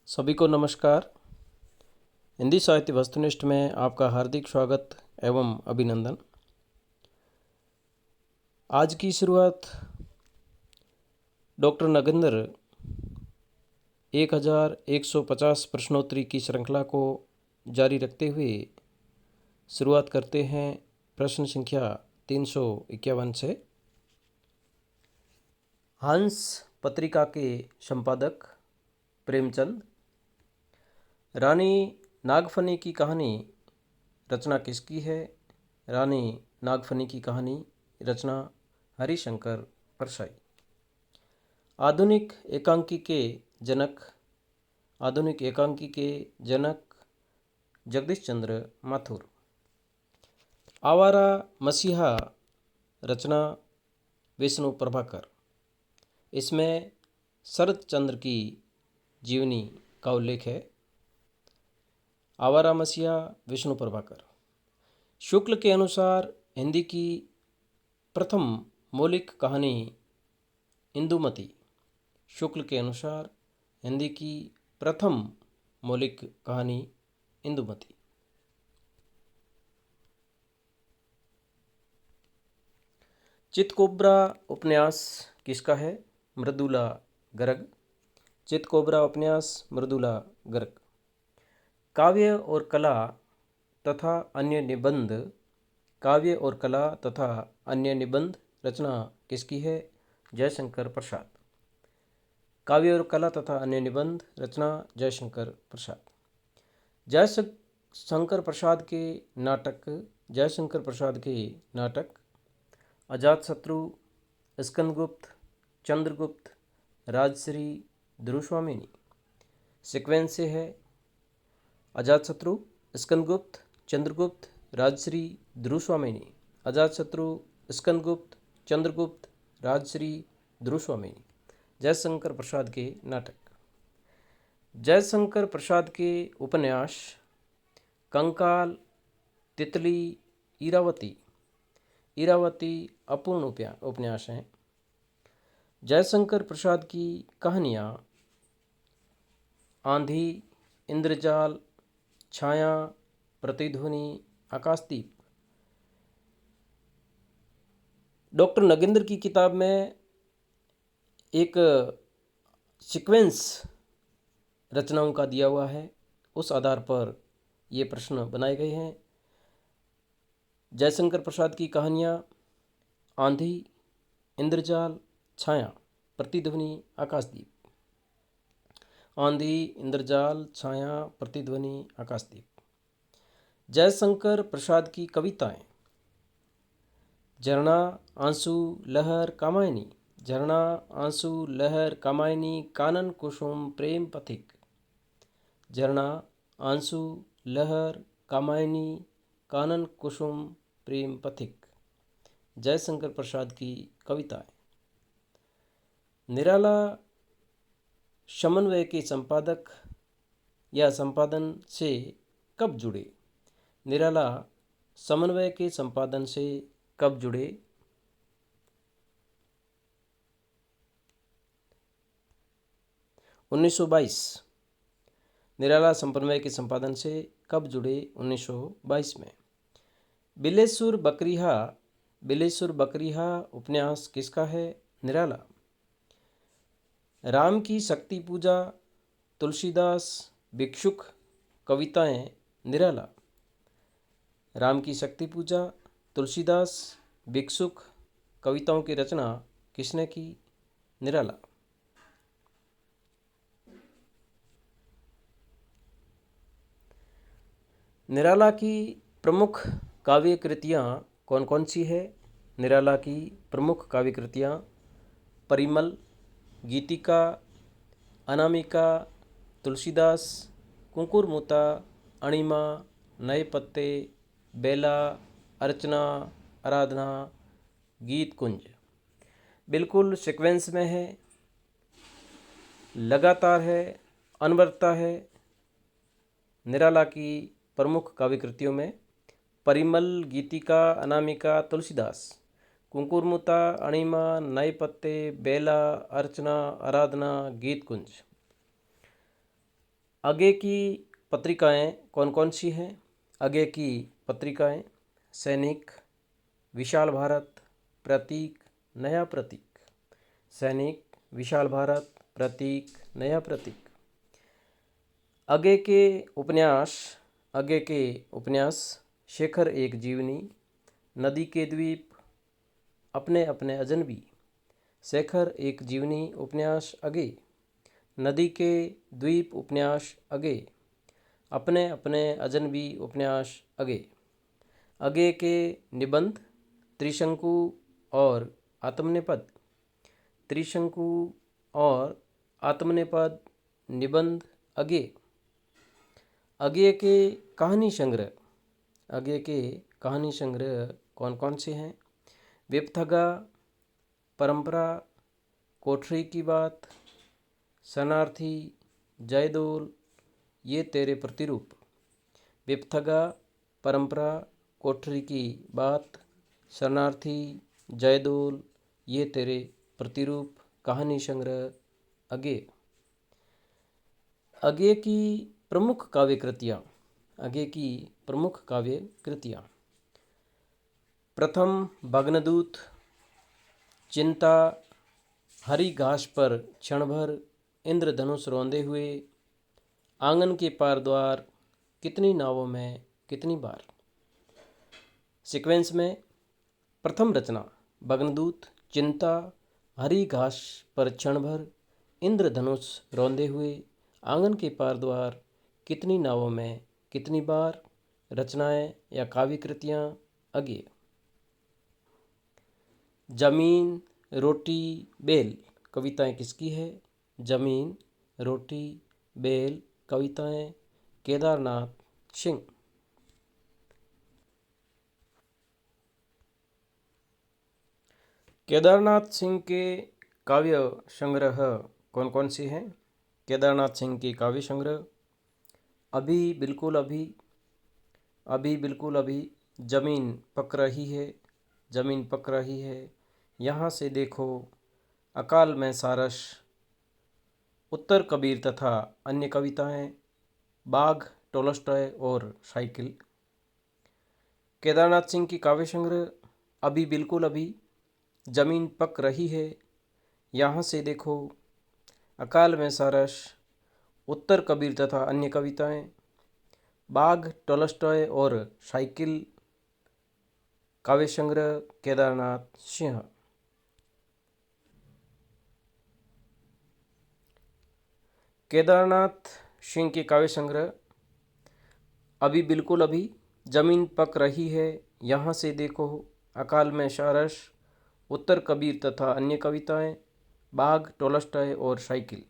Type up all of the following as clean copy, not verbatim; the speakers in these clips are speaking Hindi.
सभी को नमस्कार। हिंदी साहित्य वस्तुनिष्ठ में आपका हार्दिक स्वागत एवं अभिनंदन। आज की शुरुआत डॉक्टर नगेंद्र 1150 प्रश्नोत्तरी की श्रृंखला को जारी रखते हुए शुरुआत करते हैं प्रश्न संख्या 351 से। हंस पत्रिका के संपादक प्रेमचंद। रानी नागफनी की कहानी रचना किसकी है? रानी नागफनी की कहानी रचना हरिशंकर परसाई। आधुनिक एकांकी के जनक जगदीश चंद्र माथुर। आवारा मसीहा रचना विष्णु प्रभाकर। इसमें शरद चंद्र की जीवनी का उल्लेख है। आवारा मसीहा विष्णु प्रभाकर। शुक्ल के अनुसार हिंदी की प्रथम मौलिक कहानी इंदुमती। शुक्ल के अनुसार हिंदी की प्रथम मौलिक कहानी इंदुमती। चितकोबरा उपन्यास किसका है? मृदुला गर्ग। चितकोबरा उपन्यास मृदुला गर्ग। काव्य और कला तथा अन्य निबंध। काव्य और कला तथा अन्य निबंध रचना किसकी है? जयशंकर प्रसाद। काव्य और कला तथा अन्य निबंध रचना जयशंकर प्रसाद। जयशंकर प्रसाद के नाटक अजातशत्रु, स्कंदगुप्त, चंद्रगुप्त, राजश्री, ध्रुवस्वामिनी सीक्वेंस से है। अजातशत्रु, स्कंदगुप्त, चंद्रगुप्त, राजश्री, ध्रुवस्वामिनी। अजातशत्रु, स्कंदगुप्त, चंद्रगुप्त, राजश्री, ध्रुवस्वामिनी जयशंकर प्रसाद के नाटक। जयशंकर प्रसाद के उपन्यास कंकाल, तितली, इरावती अपूर्ण उपन्यास हैं। जयशंकर प्रसाद की कहानियाँ आंधी, इंद्रजाल, छाया, प्रतिध्वनि, आकाशदीप। डॉक्टर नगेंद्र की किताब में एक सीक्वेंस रचनाओं का दिया हुआ है। उस आधार पर ये प्रश्न बनाए गए हैं। जयशंकर प्रसाद की कहानियाँ आंधी, इंद्रजाल, छाया, प्रतिध्वनि, आकाशदीप। आंधी, इंद्रजाल, छाया, प्रतिध्वनि, आकाशदीप। जयशंकर प्रसाद की कविताएं झरना, आंसू, लहर, कामायनी। झरना, आंसू, लहर, कामायनी, कानन कुसुम, प्रेम पथिक। झरना, आंसू, लहर, कामायनी, कानन कुसुम, प्रेम पथिक। जयशंकर प्रसाद की कविताएं। निराला समन्वय के संपादक या संपादन से कब जुड़े? निराला समन्वय के संपादन से कब जुड़े? 1922। निराला समन्वय के संपादन से कब जुड़े? 1922 में। बिलेश्वर बकरिहा उपन्यास किसका है? निराला। राम की शक्ति पूजा, तुलसीदास, भिक्षुक कविताएं निराला। राम की शक्ति पूजा, तुलसीदास, भिक्षुक कविताओं की रचना किसने की? निराला। निराला की प्रमुख काव्य कृतियाँ कौन कौन सी है? निराला की प्रमुख काव्य कृतियाँ परिमल, गीतिका, अनामिका, तुलसीदास, कुंकुरमुता, अणिमा, नए पत्ते, बेला, अर्चना, आराधना, गीत कुंज। बिल्कुल सीक्वेंस में है, लगातार है, अनवरता है। निराला की प्रमुख काव्य कृतियों में परिमल, गीतिका, अनामिका, तुलसीदास, कुंकुरमुता, अणिमा, नए पत्ते, बेला, अर्चना, आराधना, गीत कुंज। आगे की पत्रिकाएं कौन कौन सी हैं? आगे की पत्रिकाएं सैनिक, विशाल भारत, प्रतीक, नया प्रतीक। सैनिक, विशाल भारत, प्रतीक, नया प्रतीक। आगे के उपन्यास, आगे के उपन्यास शेखर एक जीवनी, नदी के द्वीप, अपने अपने अजनबी। शेखर एक जीवनी उपन्यास आगे, नदी के द्वीप उपन्यास आगे, अपने अपने अजनबी उपन्यास आगे। आगे के निबंध त्रिशंकु और आत्मनेपद। त्रिशंकु और आत्मनेपद निबंध आगे। आगे के कहानी संग्रह, आगे के कहानी संग्रह कौन कौन से हैं? विपथगा, परंपरा, कोठरी की बात, शरणार्थी, जयदोल, ये तेरे प्रतिरूप। विपथगा, परंपरा, कोठरी की बात, शरणार्थी, जयदोल, ये तेरे प्रतिरूप कहानी संग्रह आगे। आगे की प्रमुख काव्य कृतियाँ, आगे की प्रमुख काव्य कृतियाँ। प्रथम भग्नदूत, चिंता, हरी घास पर क्षण भर, इंद्रधनुष रौंदे हुए, आंगन के पार द्वार, कितनी नावों में कितनी बार। सीक्वेंस में प्रथम रचना भग्नदूत, चिंता, हरी घास पर क्षण भर, इंद्रधनुष रौंदे हुए, आंगन के पार द्वार, कितनी नावों में कितनी बार। रचनाएं या काव्य कृतियाँ आगे। जमीन, रोटी, बेल कविताएं किसकी है? जमीन, रोटी, बेल कविताएं केदारनाथ सिंह। केदारनाथ सिंह के काव्य संग्रह कौन कौन से हैं? केदारनाथ सिंह के काव्य संग्रह अभी बिल्कुल अभी, अभी बिल्कुल अभी, जमीन पक रही है, जमीन पक रही है, यहाँ से देखो, अकाल में सारस, उत्तर कबीर तथा अन्य कविताएं, बाघ, टोलस्टॉय और साइकिल। केदारनाथ सिंह की काव्य संग्रह अभी बिल्कुल अभी, जमीन पक रही है, यहाँ से देखो, अकाल में सारस, उत्तर कबीर तथा अन्य कविताएं, बाघ, टोलस्टॉय और साइकिल काव्य संग्रह केदारनाथ सिंह। केदारनाथ सिंह के काव्य संग्रह अभी बिल्कुल अभी, जमीन पक रही है, यहाँ से देखो, अकाल में सारस, उत्तर कबीर तथा अन्य कविताएं, बाघ, टोलस्टॉय और साइकिल।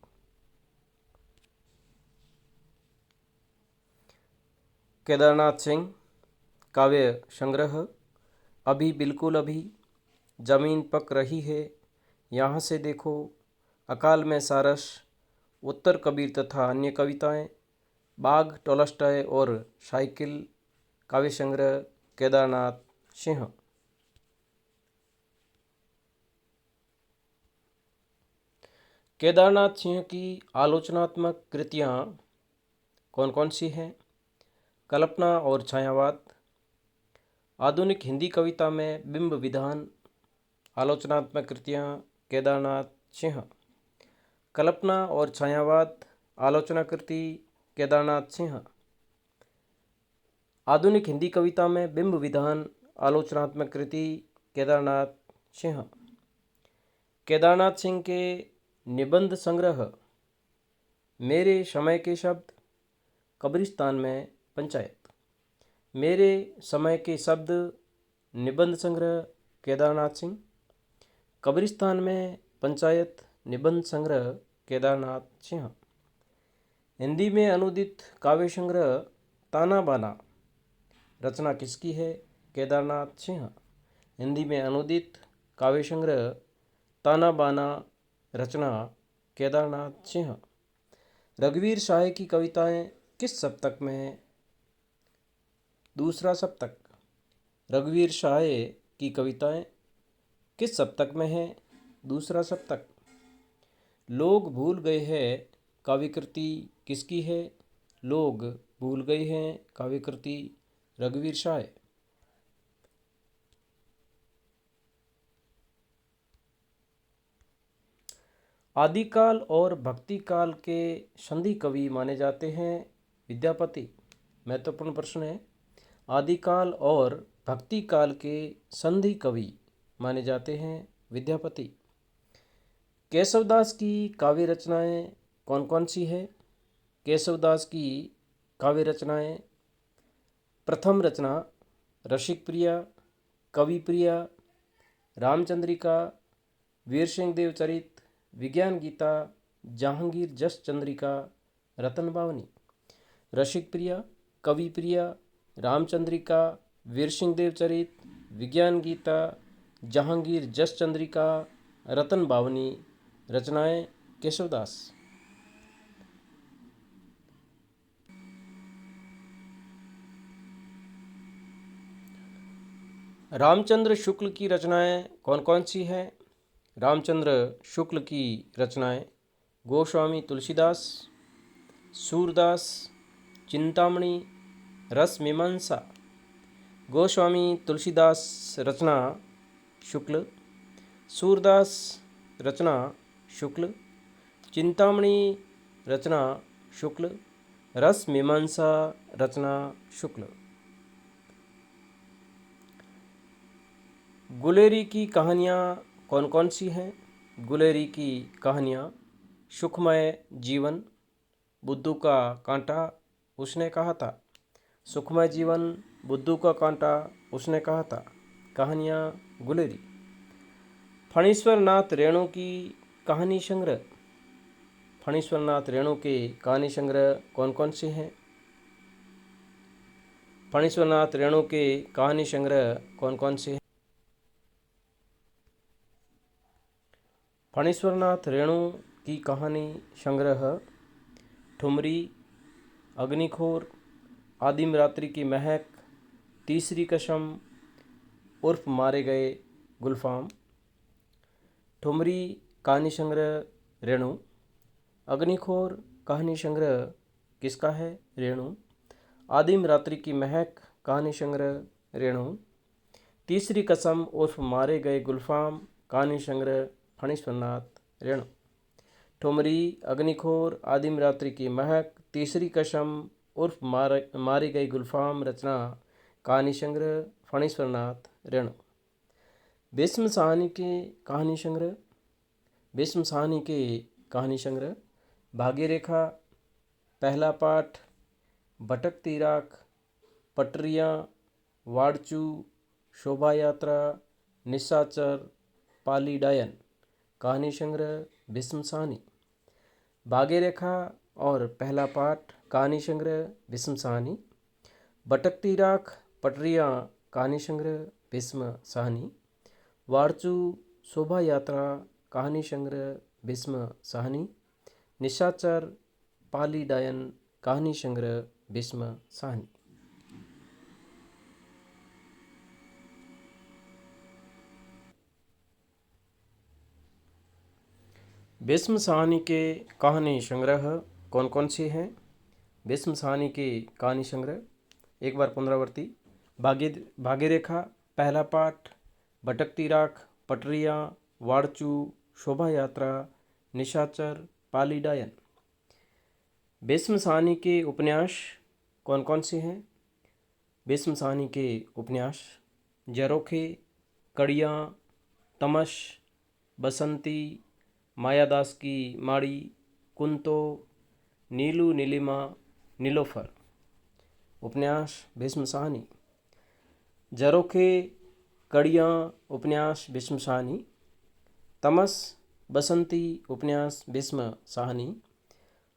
केदारनाथ सिंह काव्य संग्रह अभी बिल्कुल अभी, जमीन पक रही है, यहाँ से देखो, अकाल में सारस, उत्तर कबीर तथा अन्य कविताएं, बाघ, टोलस्टॉय और साइकिल काव्य संग्रह केदारनाथ सिंह। केदारनाथ सिंह की आलोचनात्मक कृतियाँ कौन कौन सी हैं? कल्पना और छायावाद, आधुनिक हिंदी कविता में बिंब विधान, आलोचनात्मक कृतियाँ केदारनाथ सिंह। कल्पना और छायावाद, आलोचना कृति केदारनाथ सिंह। आधुनिक हिंदी कविता में बिंब विधान, आलोचनात्मक कृति केदारनाथ सिंह। केदारनाथ सिंह के निबंध संग्रह मेरे समय के शब्द, कब्रिस्तान में पंचायत। मेरे समय के शब्द निबंध संग्रह केदारनाथ सिंह। कब्रिस्तान में पंचायत निबंध संग्रह केदारनाथ सिंह। हिंदी में अनुदित काव्य संग्रह ताना बाना, रचना किसकी है? केदारनाथ सिंह। हिंदी में अनुदित काव्य संग्रह ताना बाना, रचना केदारनाथ सिंह। रघुवीर शाह की कविताएं किस सप्तक में हैं? दूसरा सप्तक। रघुवीर शाह की कविताएं किस सप्तक में हैं? दूसरा सप्तक। लोग भूल गए हैं काव्य कृति किसकी है? लोग भूल गए हैं काव्य कृति रघुवीर शाह। आदिकाल और भक्तिकाल के संधि कवि माने जाते हैं विद्यापति। महत्वपूर्ण प्रश्न है। आदिकाल और भक्तिकाल के संधि कवि माने जाते हैं विद्यापति। केशवदास की काव्य रचनाएं कौन कौन सी है? केशवदास की काव्य रचनाएं: प्रथम रचना रसिक प्रिया, कवि प्रिया, रामचंद्रिका, वीर सिंह देव चरित, विज्ञान गीता, जहांगीर जस चंद्रिका, रतन बावनी। रसिक प्रिया, कवि प्रिया, रामचंद्रिका, वीर सिंह देव चरित, विज्ञान गीता, जहांगीर जस चंद्रिका, रतन बावनी रचनाएं केशवदास। रामचंद्र शुक्ल की रचनाएं कौन कौन सी हैं? रामचंद्र शुक्ल की रचनाएं: गोस्वामी तुलसीदास, सूरदास, चिंतामणि, रस मीमांसा। गोस्वामी तुलसीदास रचना शुक्ल, सूरदास रचना शुक्ल, चिंतामणि रचना शुक्ल, रस मीमांसा रचना शुक्ल। गुलेरी की कहानियाँ कौन कौन सी हैं? गुलेरी की कहानियाँ: सुखमय जीवन, बुद्धू का कांटा, उसने कहा था। सुखमय जीवन, बुद्धू का कांटा, उसने कहा था। कहानियाँ गुलेरी। फणीश्वर नाथ रेणु की कहानी संग्रह। फणीश्वर नाथ रेणु के कहानी संग्रह कौन कौन से हैं? फणीश्वर नाथ रेणु के कहानी संग्रह कौन कौन से हैं? फणीश्वर नाथ रेणु की कहानी संग्रह: ठुमरी, अग्निखोर, आदिम रात्रि की महक, तीसरी कसम उर्फ मारे गए गुलफाम। ठुमरी कहानी संग्रह रेणु। अग्निखोर कहानी संग्रह किसका है? रेणु। आदिम रात्रि की महक कहानी संग्रह रेणु। तीसरी कसम उर्फ मारे गए गुलफाम कहानी संग्रह फणीश्वर नाथ रेणु। ठुमरी, अग्निखोर, आदिम रात्रि की महक, तीसरी कसम उर्फ मारी गई गुलफाम रचना कहानी संग्रह फणीश्वर नाथ रेणु। भीष्म साहनी के कहानी संग्रह। भीष्म साहनी के कहानी संग्रह: भाग्यरेखा, पहला पाठ, भटकती राख, पटरियाँ, वाड़चू, शोभा यात्रा, निशाचर, पाली डायन। कहानी संग्रह भीष्म साहनी। भाग्यरेखा और पहला पाठ कहानी संग्रह भीष्म साहनी। भटकती राख, पटरियाँ कहानी संग्रह भीष्म साहनी। वाड़चू, शोभा यात्रा कहानी संग्रह भीष्म साहनी। निशाचर, पाली डायन कहानी संग्रह भीष्म साहनी। भीष्म साहनी के कहानी संग्रह कौन कौन से हैं? भीष्म साहनी के कहानी संग्रह एक बार पुनरावृत्ति: भाग्यरेखा, पहला पाठ, भटकती राख, पटरियाँ, वाड़चू, शोभा यात्रा, निशाचर, पाली डायन। भीष्म साहनी के उपन्यास कौन कौन से हैं? भीष्म साहनी के उपन्यास: झरोखे, कड़ियाँ, तमस, बसंती, मायादास की माड़ी, कुंतो, नीलू नीलिमा, नीलोफर। उपन्यास भीष्म साहनी। झरोखे, कड़ियाँ उपन्यास भीष्म साहनी। तमस, बसंती उपन्यास भीष्म साहनी।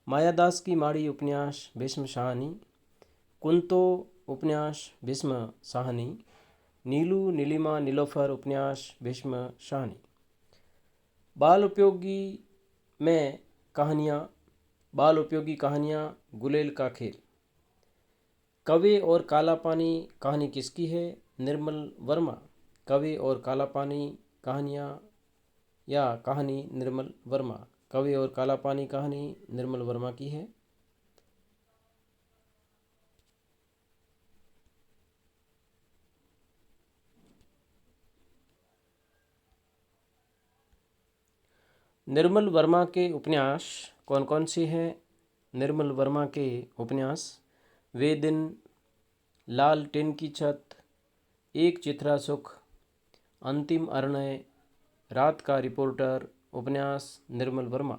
मायादास की माड़ी उपन्यास भीष्म साहनी। कुंतो उपन्यास भीष्म साहनी। नीलू नीलिमा नीलोफर उपन्यास भीष्म साहनी। बाल उपयोगी में कहानियाँ। बाल उपयोगी कहानियाँ: गुलेल का खेल। कवे और काला पानी कहानी किसकी है? निर्मल वर्मा। कवे और काला पानी कहानियाँ या कहानी निर्मल वर्मा। कवि और काला पानी कहानी निर्मल वर्मा की है। निर्मल वर्मा के उपन्यास कौन कौन से हैं? निर्मल वर्मा के उपन्यास वे दिन, लाल टिन की छत, एक चित्रा सुख, अंतिम अरण्य, रात का रिपोर्टर उपन्यास निर्मल वर्मा।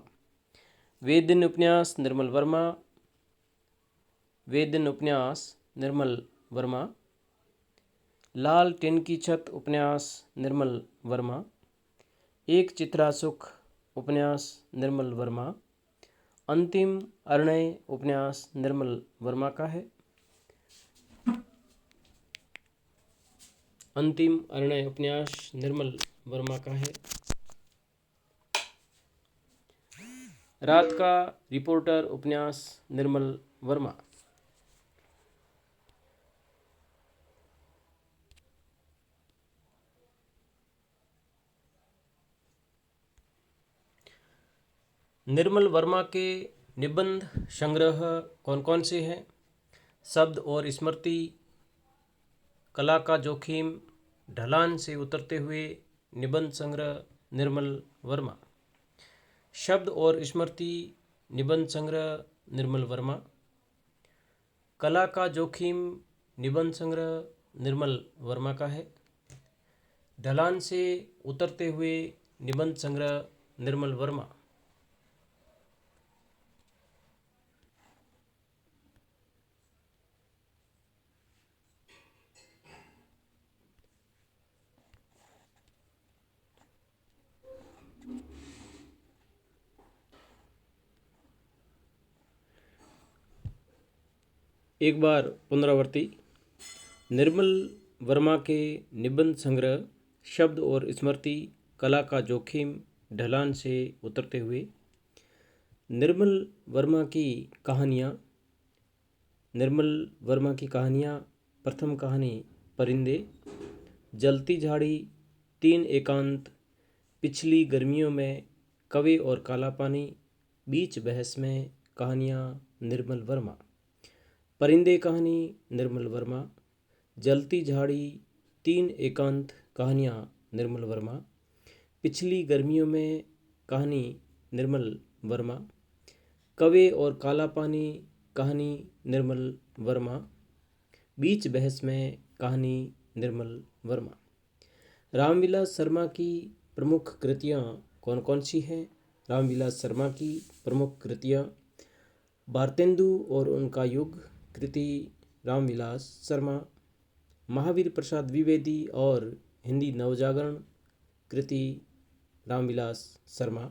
वे दिन उपन्यास निर्मल वर्मा। वे दिन उपन्यास निर्मल वर्मा। लाल टिन की छत उपन्यास निर्मल वर्मा। एक चित्रा सुख उपन्यास निर्मल वर्मा। अंतिम अरण्य उपन्यास निर्मल वर्मा का है। अंतिम अरण्य उपन्यास निर्मल वर्मा का है। रात का रिपोर्टर उपन्यास निर्मल वर्मा। निर्मल वर्मा के निबंध संग्रह कौन कौन से हैं? शब्द और स्मृति, कला का जोखिम, ढलान से उतरते हुए, निबंध संग्रह निर्मल वर्मा। शब्द और स्मृति निबंध संग्रह निर्मल वर्मा। कला का जोखिम निबंध संग्रह निर्मल वर्मा का है। ढलान से उतरते हुए निबंध संग्रह निर्मल वर्मा। एक बार पुनरावृत्ति। निर्मल वर्मा के निबंध संग्रह शब्द और स्मृति, कला का जोखिम, ढलान से उतरते हुए। निर्मल वर्मा की कहानियाँ। निर्मल वर्मा की कहानियाँ। प्रथम कहानी परिंदे, जलती झाड़ी, तीन एकांत, पिछली गर्मियों में, कवि और काला पानी, बीच बहस में कहानियाँ निर्मल वर्मा। परिंदे कहानी निर्मल वर्मा। जलती झाड़ी, तीन एकांत कहानियाँ निर्मल वर्मा। पिछली गर्मियों में कहानी निर्मल वर्मा। कवि और काला पानी कहानी निर्मल वर्मा। बीच बहस में कहानी निर्मल वर्मा। रामविलास शर्मा की प्रमुख कृतियाँ कौन कौन सी हैं? रामविलास शर्मा की प्रमुख कृतियाँ भारतेंदु और उनका युग कृति रामविलास शर्मा। महावीर प्रसाद द्विवेदी और हिंदी नवजागरण कृति रामविलास शर्मा।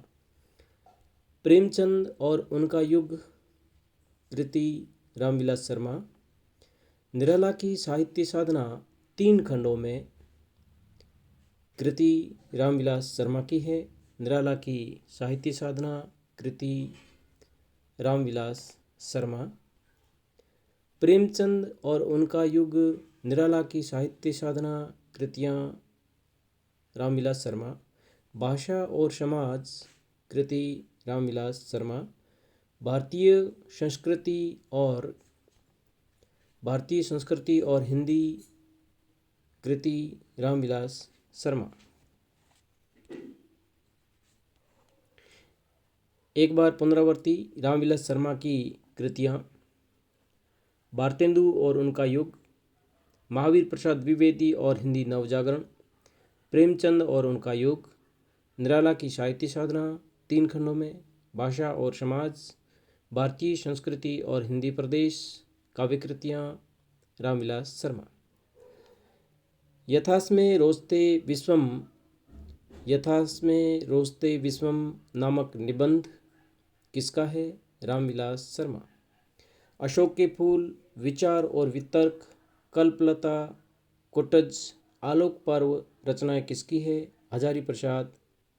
प्रेमचंद और उनका युग कृति रामविलास शर्मा। निराला की साहित्य साधना 3 खंडों में कृति रामविलास शर्मा की है। निराला की साहित्य साधना कृति रामविलास शर्मा। प्रेमचंद और उनका युग निराला की साहित्य साधना कृतियाँ रामविलास शर्मा। भाषा और समाज कृति रामविलास शर्मा। भारतीय संस्कृति और हिंदी कृति रामविलास शर्मा। एक बार पुनरावृत्ति। रामविलास शर्मा की कृतियाँ भारतेंदु और उनका युग, महावीर प्रसाद द्विवेदी और हिंदी नवजागरण, प्रेमचंद और उनका युग, निराला की साहित्य साधना 3 खंडों में, भाषा और समाज, भारतीय संस्कृति और हिंदी प्रदेश, काव्यकृतियाँ रामविलास शर्मा। यथास्मे रोस्ते विश्वम नामक निबंध किसका है? रामविलास शर्मा। अशोक के फूल, विचार और वितर्क, कल्पलता, कुटज, आलोक पर्व रचनाएं किसकी है? हजारी प्रसाद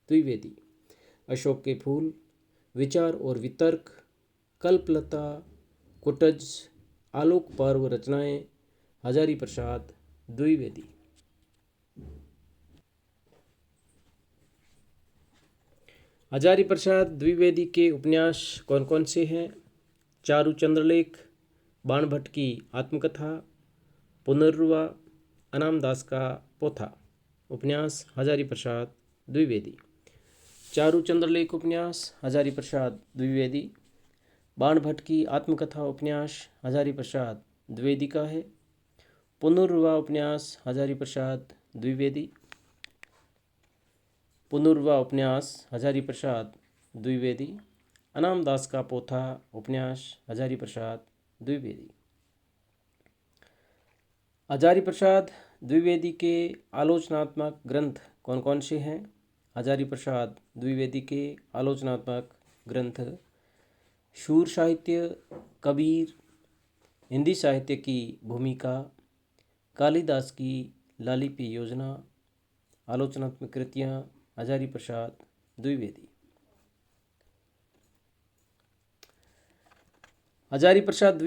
द्विवेदी। अशोक के फूल, विचार और वितर्क, कल्पलता, कुटज, आलोक पर्व रचनाएं हजारी प्रसाद द्विवेदी। हजारी प्रसाद द्विवेदी के उपन्यास कौन कौन से हैं? चारु चंद्रलेख, बाण भट्ट की आत्मकथा, पुनर्वा, अनाम दास का पोथा। उपन्यास हजारी प्रसाद द्विवेदी। चारु चंद्रलेख उपन्यास हजारी प्रसाद द्विवेदी। बाण भट्ट की आत्मकथा उपन्यास हजारी प्रसाद द्विवेदी का है। पुनर्वा उपन्यास हजारी प्रसाद द्विवेदी। पुनर्वा उपन्यास हजारी प्रसाद द्विवेदी। अनाम दास का पोथा उपन्यास हजारी प्रसाद द्विवेदी। हजारी प्रसाद द्विवेदी के आलोचनात्मक ग्रंथ कौन कौन से हैं? हजारी प्रसाद द्विवेदी के आलोचनात्मक ग्रंथ शूर साहित्य, कबीर, हिंदी साहित्य की भूमिका, कालिदास की लालिपी योजना। आलोचनात्मक कृतियाँ हजारी प्रसाद द्विवेदी। हजारी प्रसाद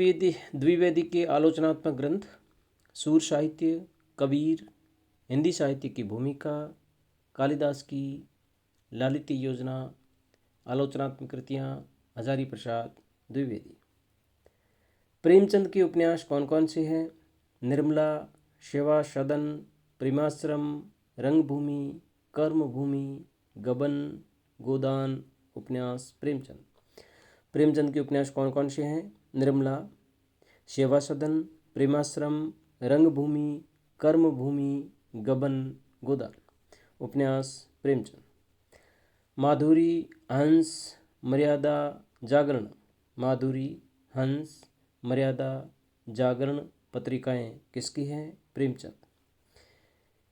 द्विवेदी के आलोचनात्मक ग्रंथ शूर साहित्य, कबीर, हिंदी साहित्य की भूमिका, कालिदास की लालिती योजना। आलोचनात्मक कृतियाँ हजारी प्रसाद द्विवेदी। प्रेमचंद के उपन्यास कौन कौन से हैं? निर्मला, सेवा सदन, प्रेमाश्रम, रंगभूमि, कर्मभूमि, गबन, गोदान। उपन्यास प्रेमचंद। प्रेमचंद के उपन्यास कौन कौन से हैं? निर्मला, सेवा सदन, प्रेमाश्रम, रंगभूमि, कर्मभूमि, गबन, गोदान। उपन्यास प्रेमचंद। माधुरी, हंस, मर्यादा, जागरण। माधुरी, हंस, मर्यादा, जागरण पत्रिकाएं किसकी हैं? प्रेमचंद।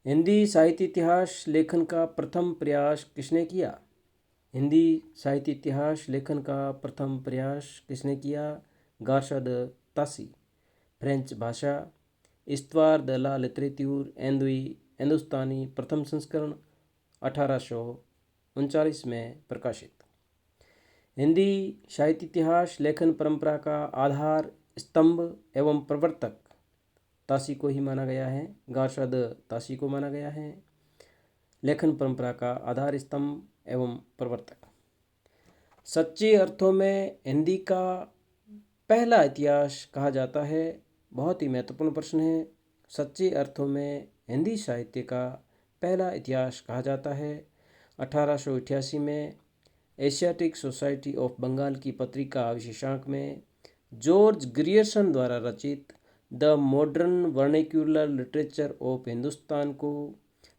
हिंदी साहित्य इतिहास लेखन का प्रथम प्रयास किसने किया? हिंदी साहित्य इतिहास लेखन का प्रथम प्रयास किसने किया? गार्सद तासी। फ्रेंच भाषा, इस्तवार द ला लिटरेट्यूर एंदुई हिंदुस्तानी, प्रथम संस्करण 1839 में प्रकाशित। हिंदी साहित्य इतिहास लेखन परंपरा का आधार, स्तंभ एवं प्रवर्तक तासी को ही माना गया है। गार्सद तासी को माना गया है लेखन परंपरा का आधार, स्तंभ एवं प्रवर्तक। सच्चे अर्थों में हिंदी का पहला इतिहास कहा जाता है। बहुत ही महत्वपूर्ण प्रश्न है। सच्चे अर्थों में हिंदी साहित्य का पहला इतिहास कहा जाता है 1888 में एशियाटिक सोसाइटी ऑफ बंगाल की पत्रिका विशेषांक में जॉर्ज ग्रियर्सन द्वारा रचित the modern vernacular literature of Hindustan को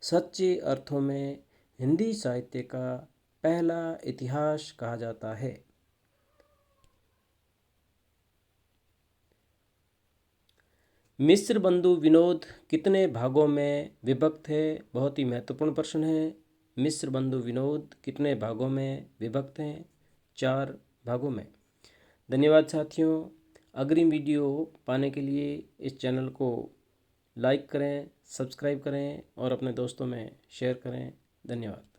सच्चे अर्थों में हिंदी साहित्य का पहला इतिहास कहा जाता है। मिस्र बंधु विनोद कितने भागों में विभक्त है? बहुत ही महत्वपूर्ण प्रश्न है। मिस्र बंधु विनोद कितने भागों में विभक्त हैं? 4 भागों में। धन्यवाद साथियों। अग्रिम वीडियो पाने के लिए इस चैनल को लाइक करें, सब्सक्राइब करें और अपने दोस्तों में शेयर करें। धन्यवाद।